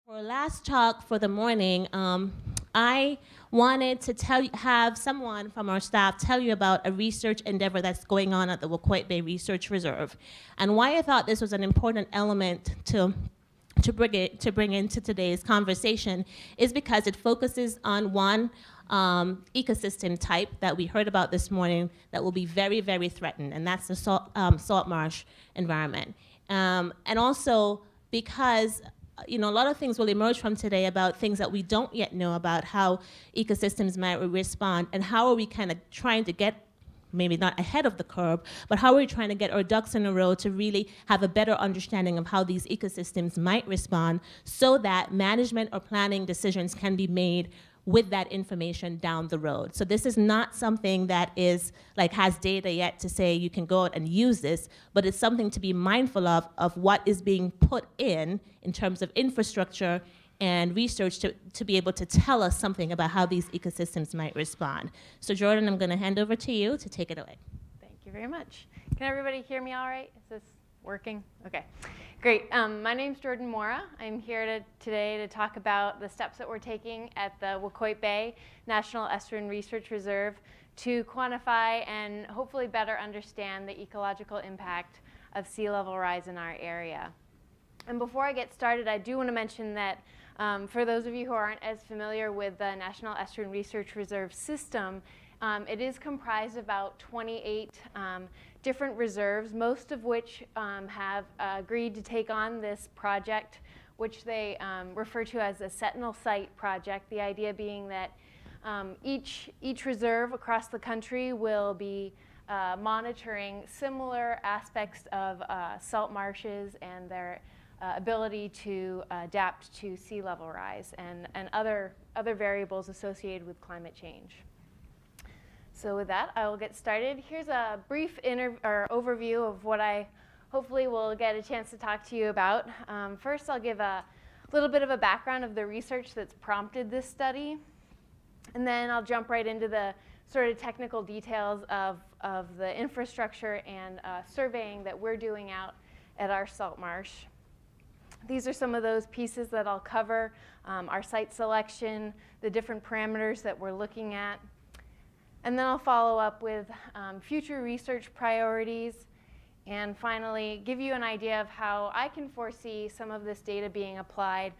For our last talk for the morning, I wanted to have someone from our staff tell you about a research endeavor that's going on at the Waquoit Bay Research Reserve. And why I thought this was an important element to bring into today's conversation is because it focuses on one ecosystem type that we heard about this morning that will be very, very threatened, and that's the salt marsh environment. And also because a lot of things will emerge from today about things that we don't yet know about how ecosystems might respond, and how are we kind of trying to get, maybe not ahead of the curve, but how are we trying to get our ducks in a row to really have a better understanding of how these ecosystems might respond so that management or planning decisions can be made with that information down the road. So this is not something that is has data yet to say you can go out and use this, but it's something to be mindful of what is being put in terms of infrastructure and research to be able to tell us something about how these ecosystems might respond. So Jordan, I'm going to hand over to you to take it away. Thank you very much. Can everybody hear me all right? Is this working? Okay, great. My name's Jordan Mora. I'm here today to talk about the steps that we're taking at the Waquoit Bay National Estuarine Research Reserve to quantify and hopefully better understand the ecological impact of sea level rise in our area. And before I get started, I do want to mention that for those of you who aren't as familiar with the National Estuarine Research Reserve system, it is comprised of about 28 different reserves, most of which have agreed to take on this project, which they refer to as a Sentinel Site project, the idea being that each reserve across the country will be monitoring similar aspects of salt marshes and their ability to adapt to sea level rise and other variables associated with climate change. So with that, I will get started. Here's a brief overview of what I hopefully will get a chance to talk to you about. First, I'll give a little bit of a background of the research that's prompted this study. And then I'll jump right into the sort of technical details of the infrastructure and surveying that we're doing out at our salt marsh. These are some of those pieces that I'll cover, our site selection, the different parameters that we're looking at. And then I'll follow up with future research priorities, and finally give you an idea of how I can foresee some of this data being applied.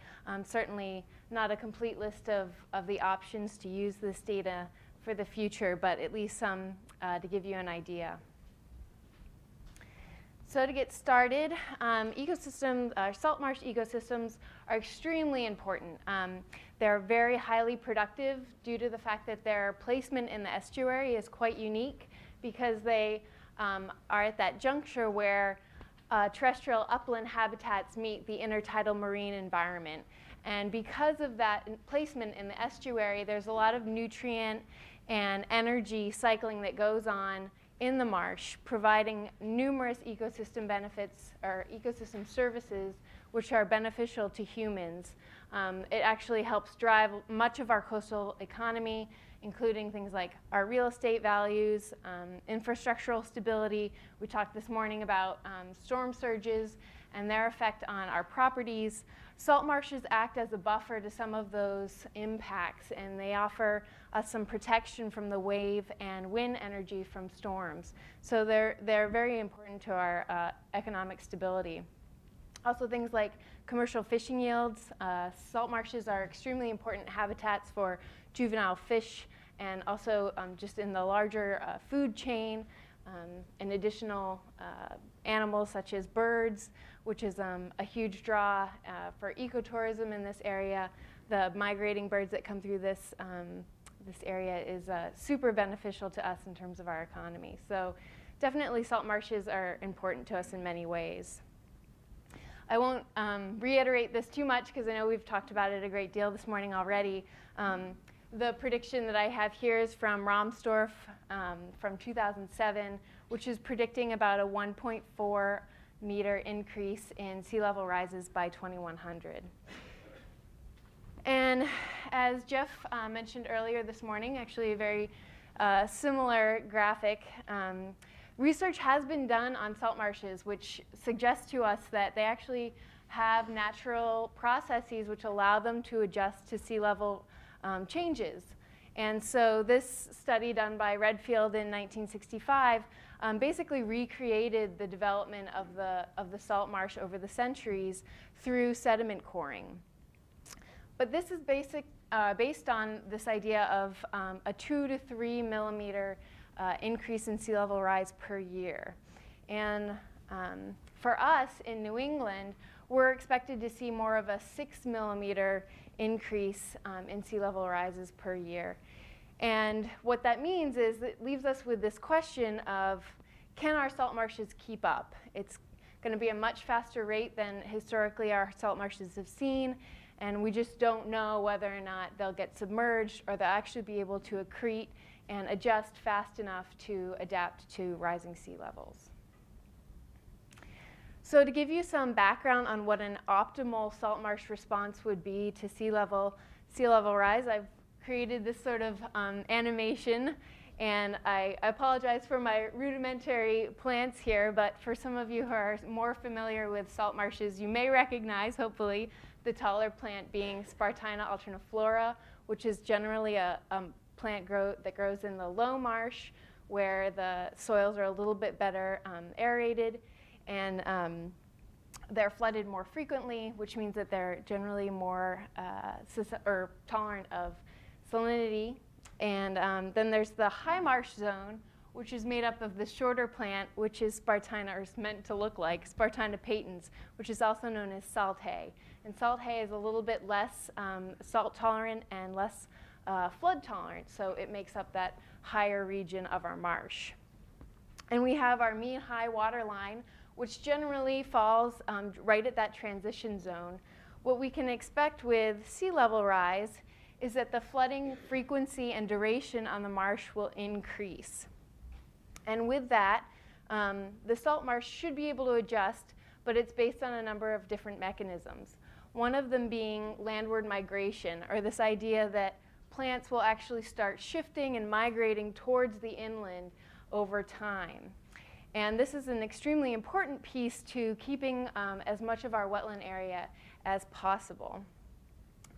Certainly not a complete list of the options to use this data for the future, but at least some to give you an idea. So to get started, salt marsh ecosystems are extremely important. They're very highly productive due to the fact that their placement in the estuary is quite unique because they are at that juncture where terrestrial upland habitats meet the intertidal marine environment. And because of that placement in the estuary, there's a lot of nutrient and energy cycling that goes on in the marsh, providing numerous ecosystem benefits or ecosystem services which are beneficial to humans. It actually helps drive much of our coastal economy, including things like our real estate values, infrastructural stability. We talked this morning about storm surges and their effect on our properties. Salt marshes act as a buffer to some of those impacts, and they offer us some protection from the wave and wind energy from storms. So they're very important to our economic stability. Also, things like commercial fishing yields. Salt marshes are extremely important habitats for juvenile fish, and also just in the larger food chain, and additional animals such as birds, which is a huge draw for ecotourism in this area. The migrating birds that come through this area is super beneficial to us in terms of our economy. So definitely salt marshes are important to us in many ways. I won't reiterate this too much because I know we've talked about it a great deal this morning already. The prediction that I have here is from Rahmstorf from 2007, which is predicting about a 1.4 meter increase in sea level rises by 2100. And as Jeff mentioned earlier this morning, actually a very similar graphic, research has been done on salt marshes, which suggests to us that they actually have natural processes which allow them to adjust to sea level changes. And so this study done by Redfield in 1965 basically recreated the development of the salt marsh over the centuries through sediment coring. But this is based on this idea of a 2 to 3 millimeter increase in sea level rise per year. And for us in New England, we're expected to see more of a 6 millimeter increase in sea level rises per year. And what that means is it leaves us with this question of, can our salt marshes keep up? It's going to be a much faster rate than historically our salt marshes have seen, and we just don't know whether or not they'll get submerged or they'll actually be able to accrete and adjust fast enough to adapt to rising sea levels. So to give you some background on what an optimal salt marsh response would be to sea level rise, I've created this sort of animation, and I apologize for my rudimentary plants here, but for some of you who are more familiar with salt marshes, you may recognize, hopefully, the taller plant being Spartina alterniflora, which is generally a plant that grows in the low marsh where the soils are a little bit better aerated, and they're flooded more frequently, which means that they're generally more tolerant of salinity. And then there's the high marsh zone, which is made up of the shorter plant, which is Spartina, or is meant to look like Spartina patens, which is also known as salt hay. And salt hay is a little bit less salt tolerant and less flood tolerant, so it makes up that higher region of our marsh. And we have our mean high water line, which generally falls right at that transition zone. What we can expect with sea level rise is that the flooding frequency and duration on the marsh will increase. And with that, the salt marsh should be able to adjust, but it's based on a number of different mechanisms. One of them being landward migration, or this idea that plants will actually start shifting and migrating towards the inland over time. And this is an extremely important piece to keeping as much of our wetland area as possible.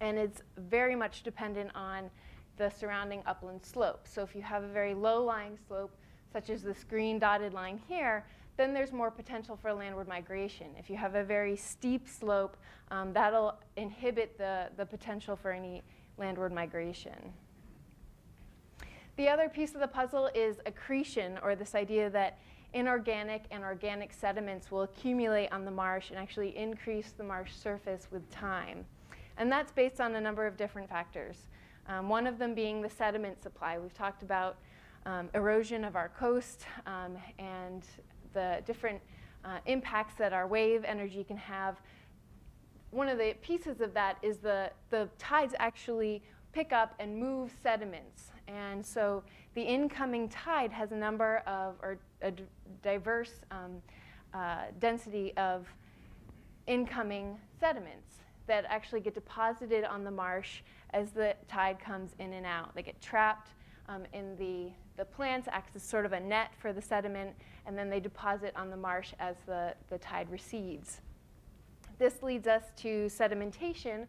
And it's very much dependent on the surrounding upland slope. So if you have a very low-lying slope, such as this green dotted line here, then there's more potential for landward migration. If you have a very steep slope, that'll inhibit the potential for any landward migration. The other piece of the puzzle is accretion, or this idea that inorganic and organic sediments will accumulate on the marsh and actually increase the marsh surface with time. And that's based on a number of different factors. One of them being the sediment supply. We've talked about erosion of our coast and the different impacts that our wave energy can have. One of the pieces of that is the tides actually pick up and move sediments. And so the incoming tide has a number of, or a diverse density of incoming sediments that actually get deposited on the marsh as the tide comes in and out. They get trapped in the plants, acts as sort of a net for the sediment, and then they deposit on the marsh as the tide recedes. This leads us to sedimentation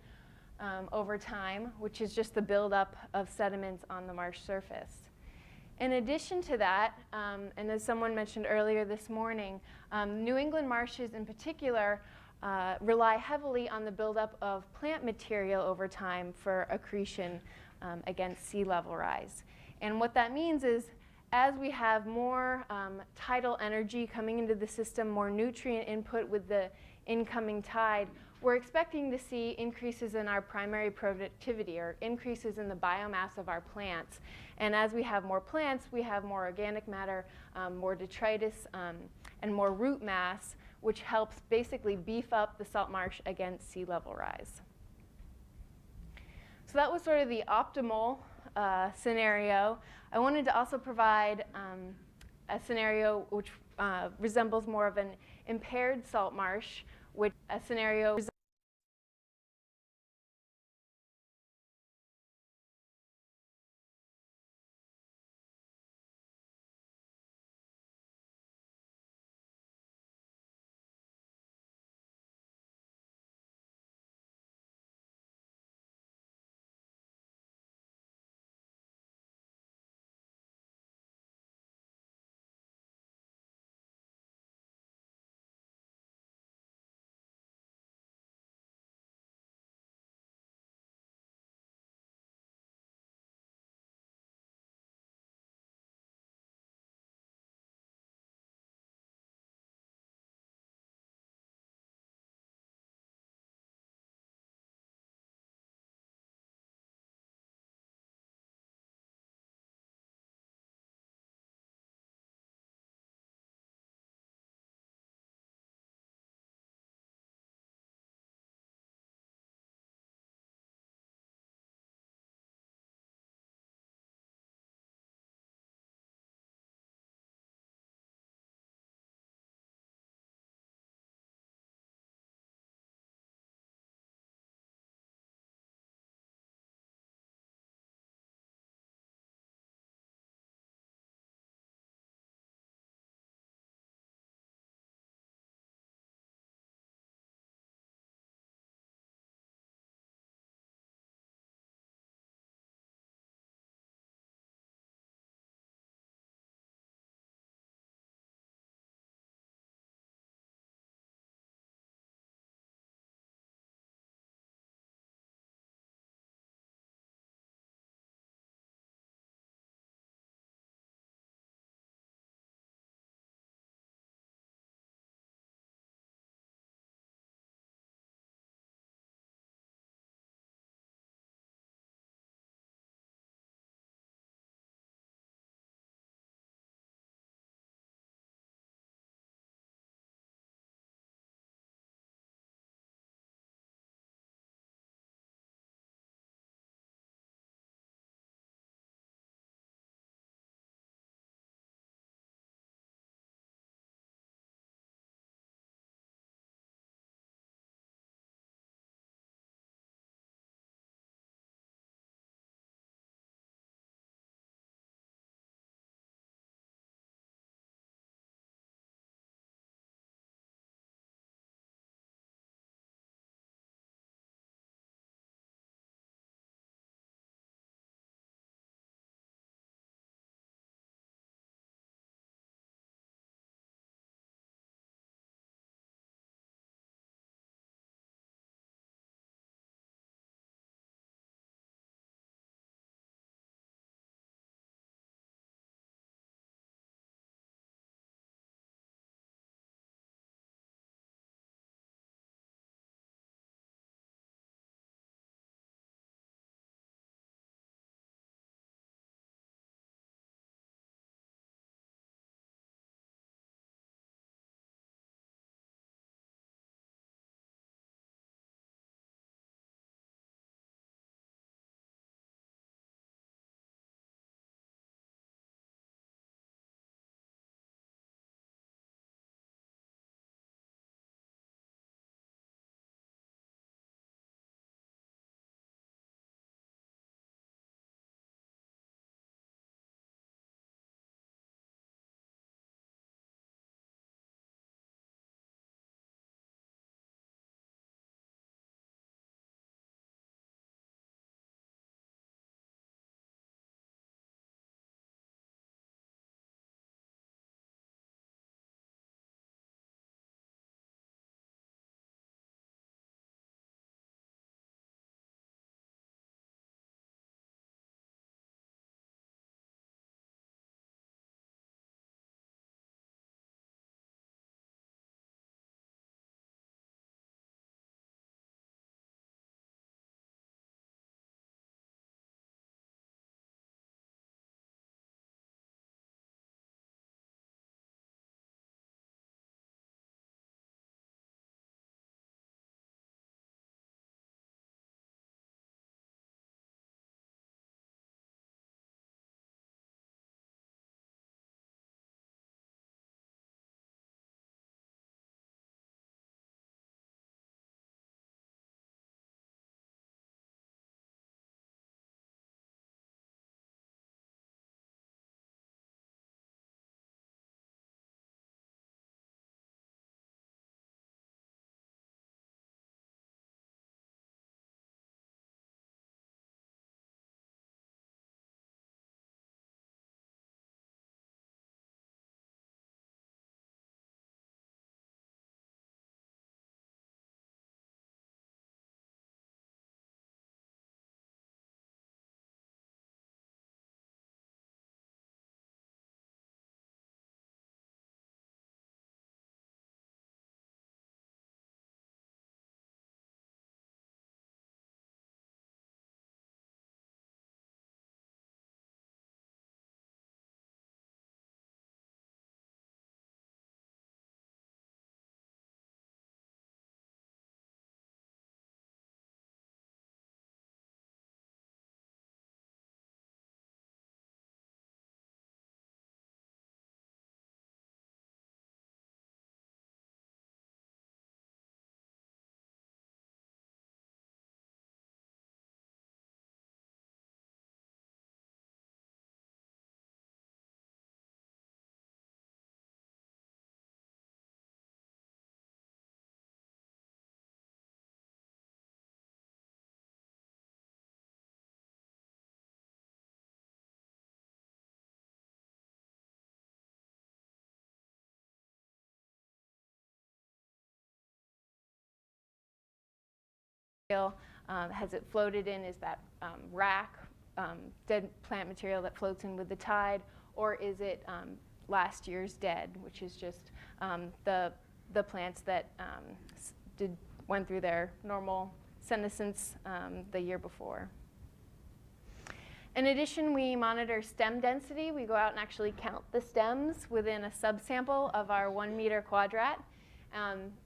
over time, which is just the buildup of sediments on the marsh surface. In addition to that, and as someone mentioned earlier this morning, New England marshes in particular rely heavily on the buildup of plant material over time for accretion against sea level rise. And what that means is, as we have more tidal energy coming into the system, more nutrient input with the incoming tide, we're expecting to see increases in our primary productivity, or increases in the biomass of our plants. And as we have more plants, we have more organic matter, more detritus, and more root mass, which helps basically beef up the salt marsh against sea level rise. So that was sort of the optimal scenario. I wanted to also provide a scenario which resembles more of an impaired salt marsh, which a scenario has it floated in? Is that rack, dead plant material that floats in with the tide, or is it last year's dead, which is just the plants that went through their normal senescence the year before. In addition, we monitor stem density. We go out and actually count the stems within a subsample of our 1 meter quadrat.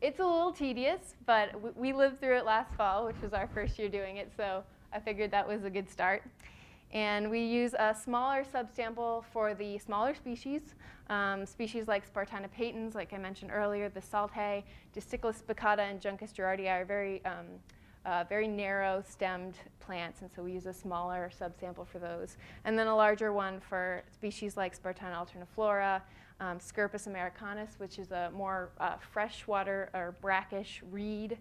It's a little tedious, but we lived through it last fall, which was our first year doing it, so I figured that was a good start. And we use a smaller subsample for the smaller species. Species like Spartina patens, like I mentioned earlier, the saltae, Distichylus spicata, and Juncus gerardii are very narrow-stemmed plants, and so we use a smaller subsample for those. And then a larger one for species like Spartina alterniflora, Scirpus americanus, which is a more freshwater or brackish reed.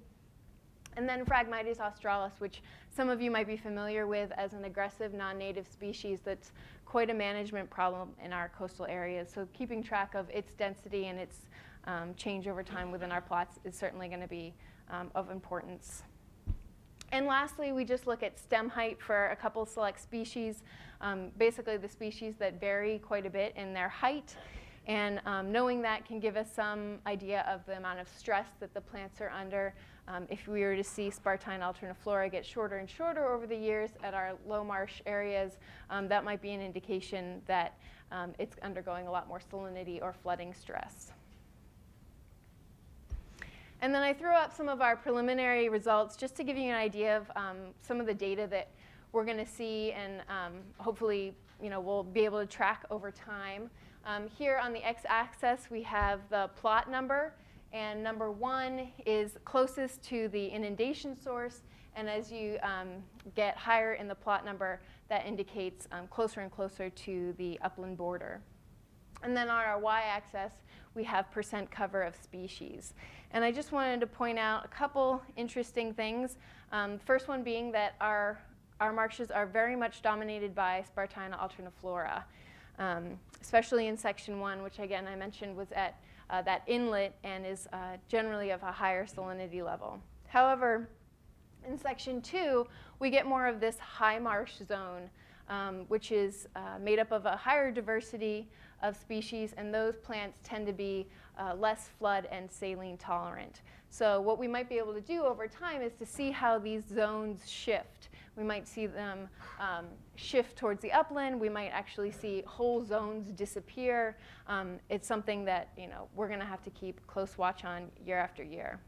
And then Phragmites australis, which some of you might be familiar with as an aggressive non-native species that's quite a management problem in our coastal areas. So keeping track of its density and its change over time within our plots is certainly going to be of importance. And lastly, we just look at stem height for a couple select species, basically the species that vary quite a bit in their height. And knowing that can give us some idea of the amount of stress that the plants are under. If we were to see Spartina alterniflora get shorter and shorter over the years at our low marsh areas, that might be an indication that it's undergoing a lot more salinity or flooding stress. And then I threw up some of our preliminary results just to give you an idea of some of the data that we're going to see and hopefully we'll be able to track over time. Here on the x-axis we have the plot number, and number 1 is closest to the inundation source, and as you get higher in the plot number, that indicates closer and closer to the upland border. And then on our y-axis we have percent cover of species. And I just wanted to point out a couple interesting things. First one being that our marshes are very much dominated by Spartina alterniflora, especially in section 1, which again I mentioned was at that inlet and is generally of a higher salinity level. However, in section 2, we get more of this high marsh zone, which is made up of a higher diversity of species, and those plants tend to be less flood and saline tolerant. So what we might be able to do over time is to see how these zones shift. We might see them shift towards the upland. We might actually see whole zones disappear. It's something that we're going to have to keep close watch on year after year.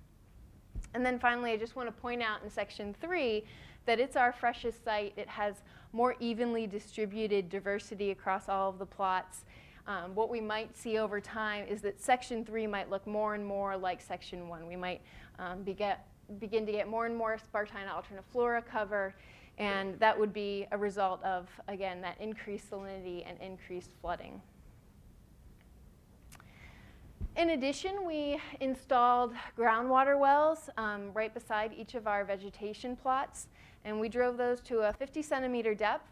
And then finally, I just want to point out in section 3 that it's our freshest site. It has more evenly distributed diversity across all of the plots. What we might see over time is that section 3 might look more and more like section 1. We might begin to get more and more Spartina alterniflora cover, and that would be a result of, again, that increased salinity and increased flooding. In addition, we installed groundwater wells right beside each of our vegetation plots, and we drove those to a 50-centimeter depth.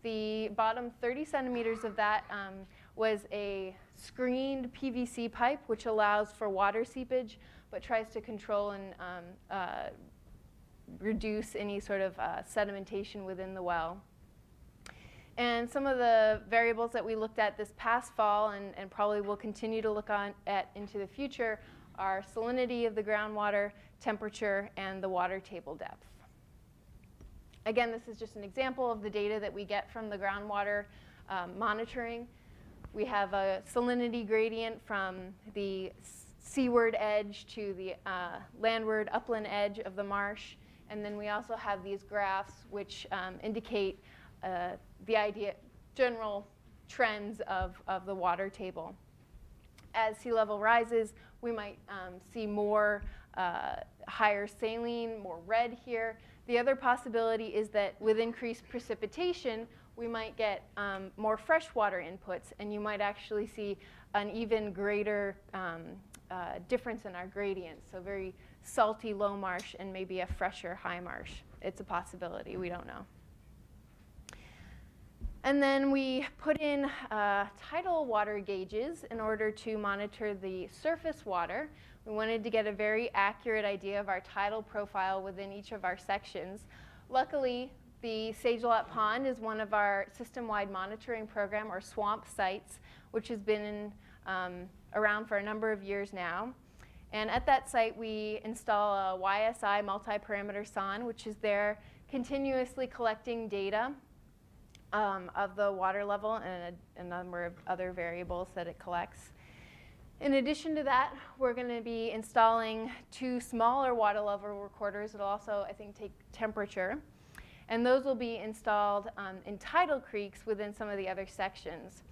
The bottom 30 centimeters of that was a screened PVC pipe, which allows for water seepage, but tries to control and reduce any sort of sedimentation within the well. And some of the variables that we looked at this past fall and probably will continue to look at into the future are salinity of the groundwater, temperature, and the water table depth. Again, this is just an example of the data that we get from the groundwater monitoring. We have a salinity gradient from the seaward edge to the landward upland edge of the marsh. And then we also have these graphs which indicate the general trends of the water table. As sea level rises, we might see more higher saline, more red here. The other possibility is that with increased precipitation, we might get more freshwater inputs, and you might actually see an even greater difference in our gradients. So very salty low marsh and maybe a fresher high marsh. It's a possibility, we don't know. And then we put in tidal water gauges in order to monitor the surface water. We wanted to get a very accurate idea of our tidal profile within each of our sections. Luckily, the Sagelot Pond is one of our system-wide monitoring program, or SWAMP sites, which has been around for a number of years now. And at that site, we install a YSI multi-parameter SON, which is there continuously collecting data of the water level and a number of other variables that it collects. In addition to that, we're going to be installing 2 smaller water level recorders that will also, I think, take temperature. And those will be installed in tidal creeks within some of the other sections.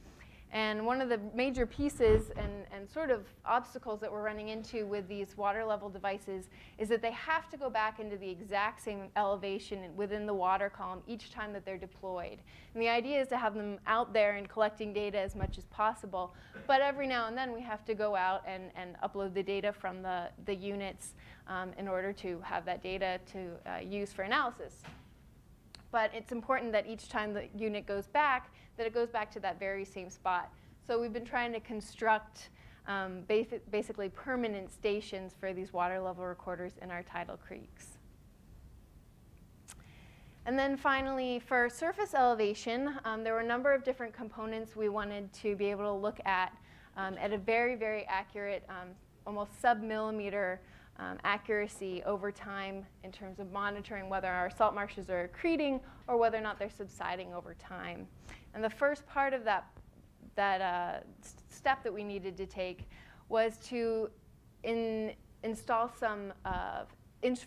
And one of the major pieces and sort of obstacles that we're running into with these water level devices is that they have to go back into the exact same elevation within the water column each time that they're deployed. And the idea is to have them out there and collecting data as much as possible. But every now and then we have to go out and upload the data from the units in order to have that data to use for analysis. But it's important that each time the unit goes back, that it goes back to that very same spot. So we've been trying to construct basically permanent stations for these water level recorders in our tidal creeks. And then finally, for surface elevation, there were a number of different components we wanted to be able to look at a very, very accurate, almost sub-millimeter accuracy over time in terms of monitoring whether our salt marshes are accreting or whether or not they're subsiding over time. And the first part of that step that we needed to take was to install some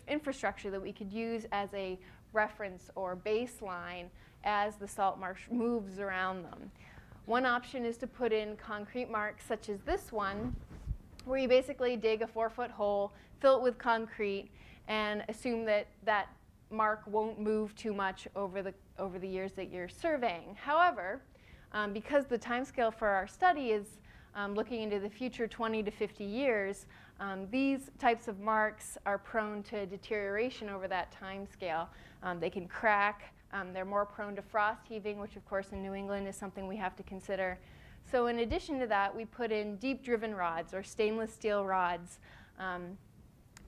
infrastructure that we could use as a reference or baseline as the salt marsh moves around them. One option is to put in concrete marks such as this one, where you basically dig a 4-foot hole, fill it with concrete, and assume that that mark won't move too much over the years that you're surveying. However, because the timescale for our study is looking into the future 20 to 50 years, these types of marks are prone to deterioration over that timescale. They can crack. They're more prone to frost heaving, which of course in New England is something we have to consider. So in addition to that, we put in deep driven rods, or stainless steel rods,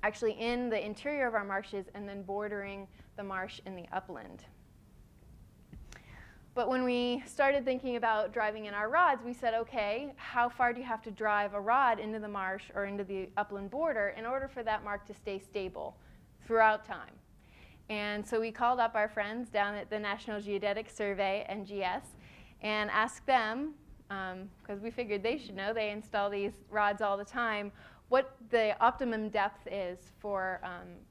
actually in the interior of our marshes and then bordering the marsh in the upland. But when we started thinking about driving in our rods, we said, okay, how far do you have to drive a rod into the marsh or into the upland border in order for that mark to stay stable throughout time? And so we called up our friends down at the National Geodetic Survey, NGS, and asked them, because we figured they should know, they install these rods all the time, what the optimum depth is for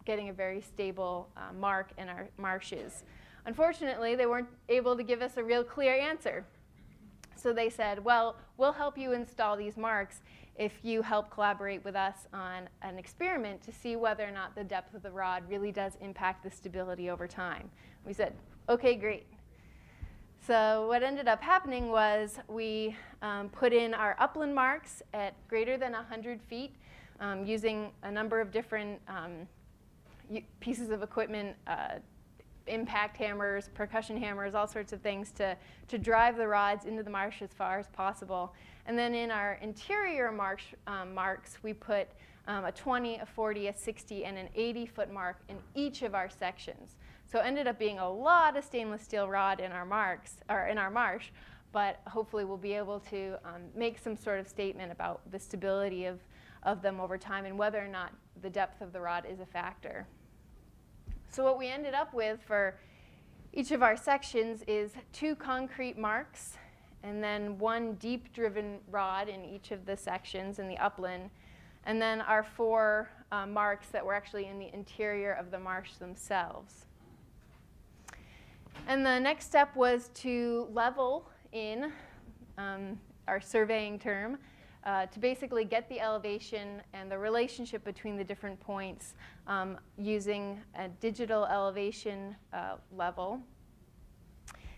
getting a very stable mark in our marshes. Unfortunately, they weren't able to give us a real clear answer. So they said, well, we'll help you install these marks if you help collaborate with us on an experiment to see whether or not the depth of the rod really does impact the stability over time. We said, okay, great. So what ended up happening was we put in our upland marks at greater than 100 feet using a number of different pieces of equipment, impact hammers, percussion hammers, all sorts of things to drive the rods into the marsh as far as possible. And then in our interior marks, we put a 20, a 40, a 60, and an 80-foot mark in each of our sections. So it ended up being a lot of stainless steel rod in our marks, or in our marsh, but hopefully we'll be able to make some sort of statement about the stability of them over time and whether or not the depth of the rod is a factor. So what we ended up with for each of our sections is 2 concrete marks and then 1 deep driven rod in each of the sections in the upland, and then our 4 marks that were actually in the interior of the marsh themselves. And the next step was to level in, our surveying term, to basically get the elevation and the relationship between the different points using a digital elevation level.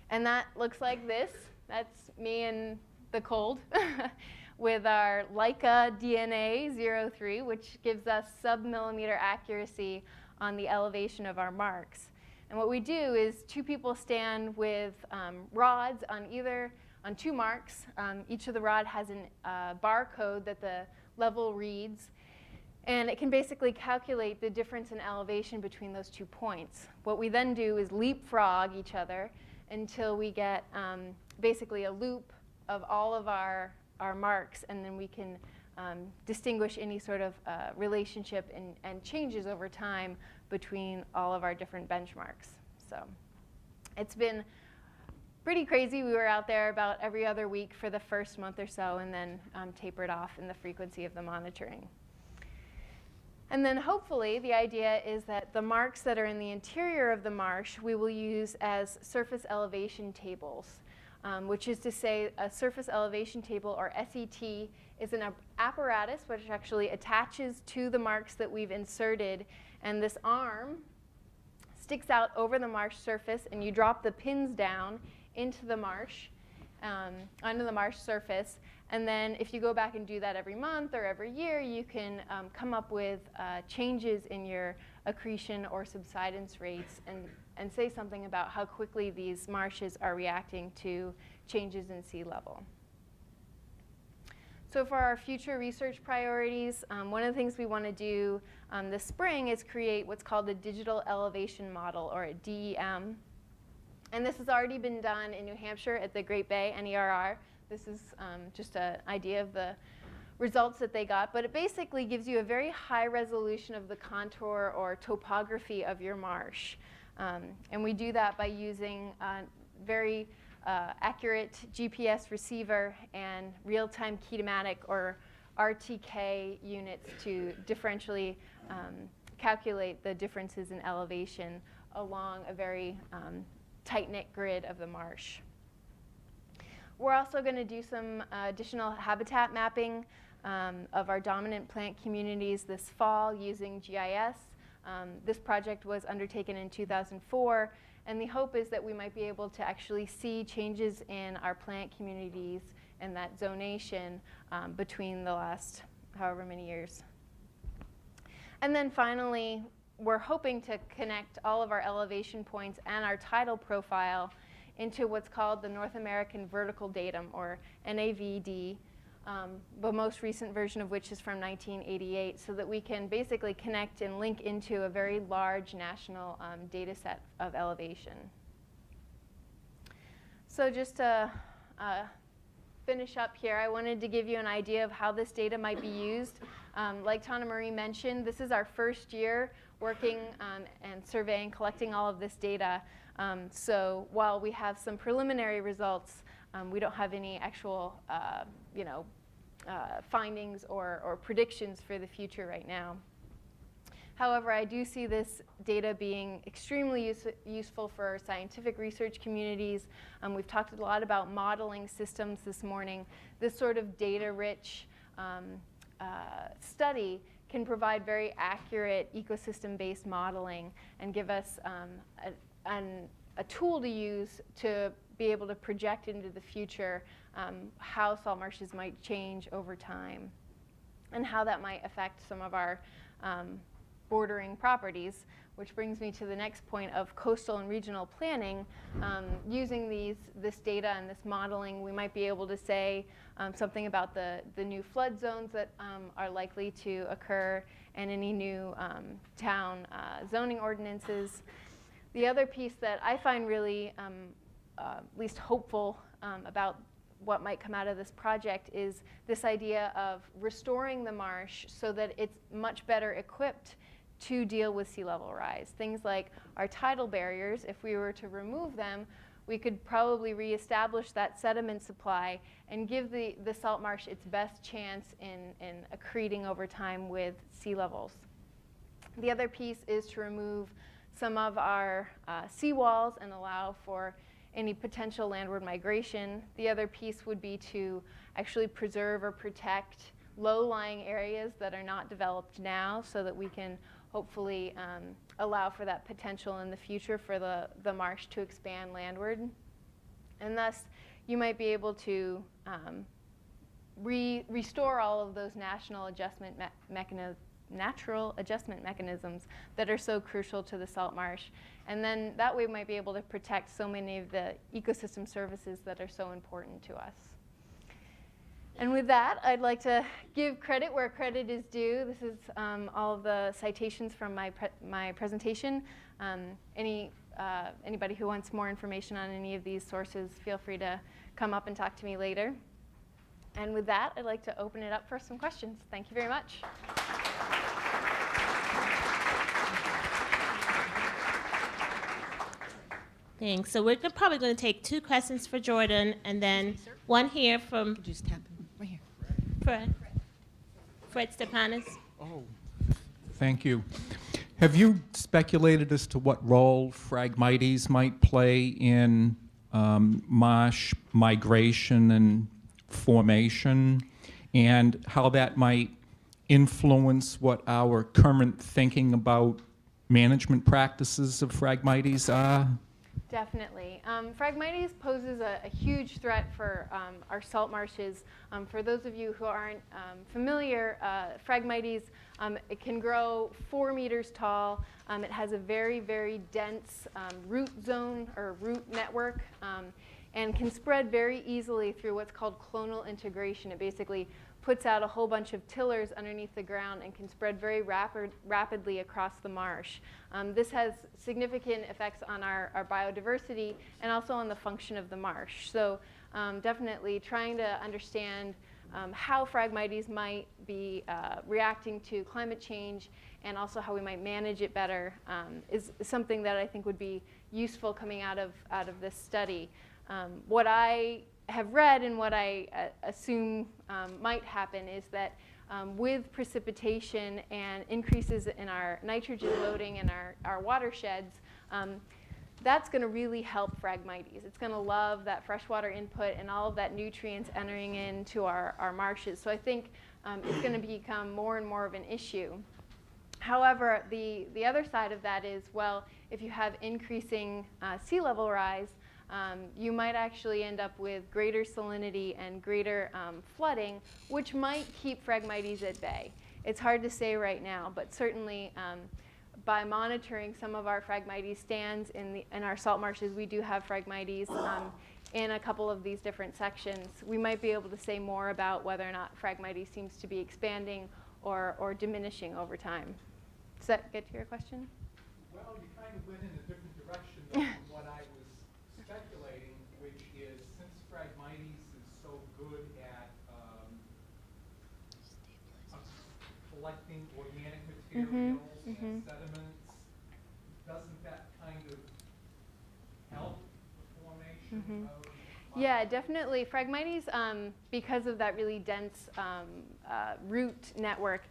And that looks like this. That's me in the cold with our Leica DNA 03, which gives us sub-millimeter accuracy on the elevation of our marks. And what we do is 2 people stand with rods on 2 marks. Each of the rod has a barcode that the level reads. And it can basically calculate the difference in elevation between those 2 points. What we then do is leapfrog each other until we get basically a loop of all of our marks, and then we can distinguish any sort of relationship and changes over time between all of our different benchmarks. So it's been pretty crazy. We were out there about every other week for the first month or so, and then tapered off in the frequency of the monitoring. And then hopefully the idea is that the marks that are in the interior of the marsh we will use as surface elevation tables, which is to say a surface elevation table, or SET, is an apparatus which actually attaches to the marks that we've inserted, and this arm sticks out over the marsh surface, and you drop the pins down into the marsh, onto the marsh surface. And then if you go back and do that every month or every year, you can come up with changes in your accretion or subsidence rates and say something about how quickly these marshes are reacting to changes in sea level. So for our future research priorities, one of the things we want to do this spring is create what's called a digital elevation model, or a DEM. And this has already been done in New Hampshire at the Great Bay NERR. This is just an idea of the results that they got. But it basically gives you a very high resolution of the contour or topography of your marsh. And we do that by using very accurate GPS receiver and real-time kinematic, or RTK, units to differentially calculate the differences in elevation along a very tight-knit grid of the marsh. We're also going to do some additional habitat mapping of our dominant plant communities this fall using GIS. This project was undertaken in 2004, and the hope is that we might be able to actually see changes in our plant communities and that zonation between the last however many years. And then finally, we're hoping to connect all of our elevation points and our tidal profile into what's called the North American Vertical Datum, or NAVD, the most recent version of which is from 1988, so that we can basically connect and link into a very large national data set of elevation. So just to finish up here, I wanted to give you an idea of how this data might be used. Like Tana Marie mentioned, this is our first year working and surveying, collecting all of this data. So while we have some preliminary results, we don't have any actual findings or predictions for the future right now. However, I do see this data being extremely useful for scientific research communities. We've talked a lot about modeling systems this morning. This sort of data-rich study can provide very accurate ecosystem-based modeling and give us a tool to use to be able to project into the future how salt marshes might change over time and how that might affect some of our bordering properties, which brings me to the next point of coastal and regional planning. Using this data and this modeling, we might be able to say something about the new flood zones that are likely to occur and any new town zoning ordinances. The other piece that I find really at least hopeful about what might come out of this project is this idea of restoring the marsh so that it's much better equipped to deal with sea level rise. Things like our tidal barriers, if we were to remove them, we could probably reestablish that sediment supply and give the salt marsh its best chance in accreting over time with sea levels. The other piece is to remove some of our seawalls and allow for any potential landward migration. The other piece would be to actually preserve or protect low-lying areas that are not developed now so that we can hopefully allow for that potential in the future for the marsh to expand landward. And thus, you might be able to restore all of those natural adjustment mechanisms that are so crucial to the salt marsh. And then that way we might be able to protect so many of the ecosystem services that are so important to us. And with that, I'd like to give credit where credit is due. This is all of the citations from my presentation. Anybody who wants more information on any of these sources, feel free to come up and talk to me later. And with that, I'd like to open it up for some questions. Thank you very much. Thanks. So we're probably going to take 2 questions for Jordan, and then one here from Just tap him right here. Fred Stepanis. Oh, thank you. Have you speculated as to what role Phragmites might play in marsh migration and formation, and how that might influence what our current thinking about management practices of Phragmites are? Definitely. Phragmites poses a huge threat for our salt marshes. For those of you who aren't familiar, Phragmites, it can grow 4 meters tall. It has a very, very dense root zone or root network, and can spread very easily through what's called clonal integration. It basically puts out a whole bunch of tillers underneath the ground and can spread very rapidly across the marsh. This has significant effects on our biodiversity and also on the function of the marsh. So definitely trying to understand how Phragmites might be reacting to climate change and also how we might manage it better is something that I think would be useful coming out of this study. What I have read and what I assume might happen is that with precipitation and increases in our nitrogen loading in our watersheds, that's going to really help Phragmites. It's going to love that freshwater input and all of that nutrients entering into our marshes. So I think it's going to become more and more of an issue. However, the other side of that is, well, if you have increasing sea level rise, you might actually end up with greater salinity and greater flooding, which might keep Phragmites at bay. It's hard to say right now, but certainly by monitoring some of our Phragmites stands in our salt marshes, we do have Phragmites in a couple of these different sections. We might be able to say more about whether or not Phragmites seems to be expanding or diminishing over time. Does that get to your question? Well, you kind of went in a different direction than what I was speculating, which is since Phragmites is so good at collecting organic materials and sediments, doesn't that kind of help the formation of? Yeah, definitely. Phragmites, because of that really dense root network,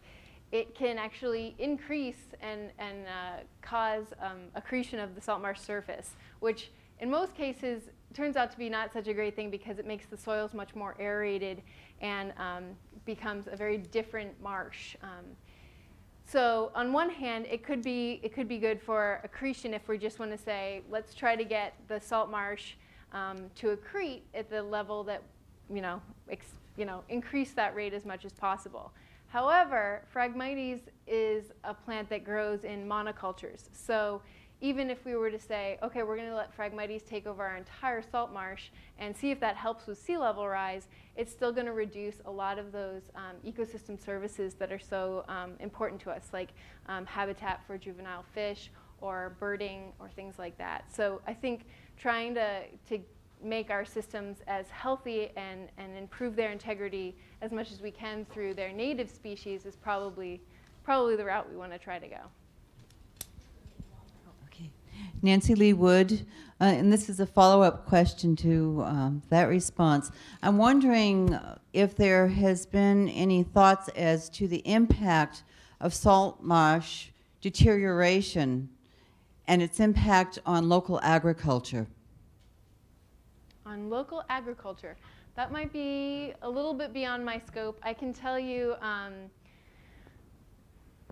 it can actually increase and cause accretion of the salt marsh surface, which in most cases turns out to be not such a great thing because it makes the soils much more aerated and becomes a very different marsh. So on one hand, it could be good for accretion if we just want to say, let's try to get the salt marsh to accrete at the level that, increase that rate as much as possible. However, Phragmites is a plant that grows in monocultures. So even if we were to say, okay, we're going to let Phragmites take over our entire salt marsh and see if that helps with sea level rise, it's still going to reduce a lot of those ecosystem services that are so important to us, like habitat for juvenile fish or birding or things like that. So I think trying to make our systems as healthy and improve their integrity as much as we can through their native species is probably the route we want to try to go. Okay. Nancy Lee Wood, and this is a follow-up question to that response. I'm wondering if there has been any thoughts as to the impact of salt marsh deterioration and its impact on local agriculture. On local agriculture, that might be a little bit beyond my scope. I can tell you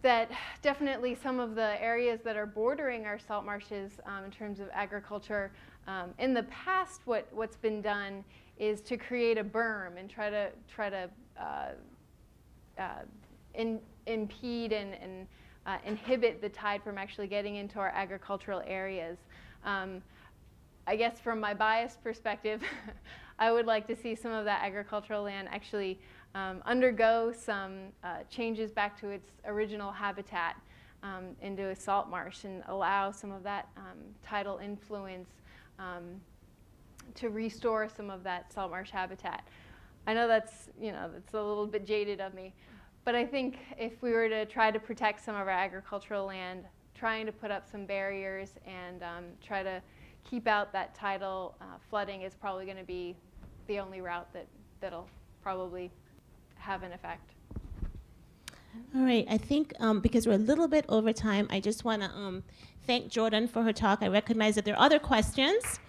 that definitely some of the areas that are bordering our salt marshes in terms of agriculture, in the past what's been done is to create a berm and try to impede and inhibit the tide from actually getting into our agricultural areas. I guess from my biased perspective, I would like to see some of that agricultural land actually undergo some changes back to its original habitat into a salt marsh and allow some of that tidal influence to restore some of that salt marsh habitat. I know that's, that's a little bit jaded of me, but I think if we were to try to protect some of our agricultural land, trying to put up some barriers and try to keep out that tidal flooding is probably going to be the only route that'll probably have an effect. All right, I think because we're a little bit over time, I just want to thank Jordan for her talk. I recognize that there are other questions.